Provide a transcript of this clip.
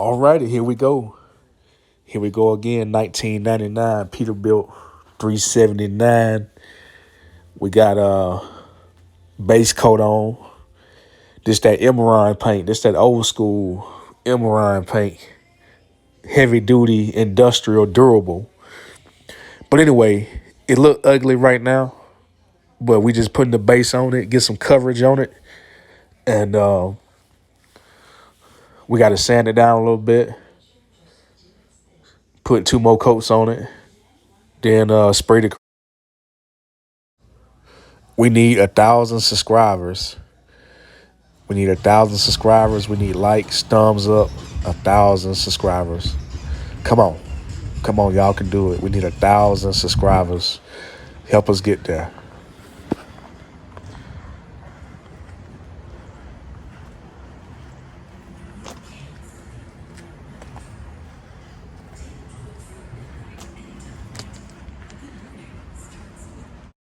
Alrighty, here we go. Here we go again. 1999 Peterbilt 379. We got base coat on. This that emerald paint. This that old school emerald paint. Heavy duty, industrial, durable. But anyway, it look ugly right now. But we just putting the base on it, get some coverage on it, and we got to sand it down a little bit. Put two more coats on it. Then spray the. We need 1,000 subscribers. We need 1,000 subscribers. We need likes, thumbs up, 1,000 subscribers. Come on. Come on, y'all can do it. We need 1,000 subscribers. Help us get there.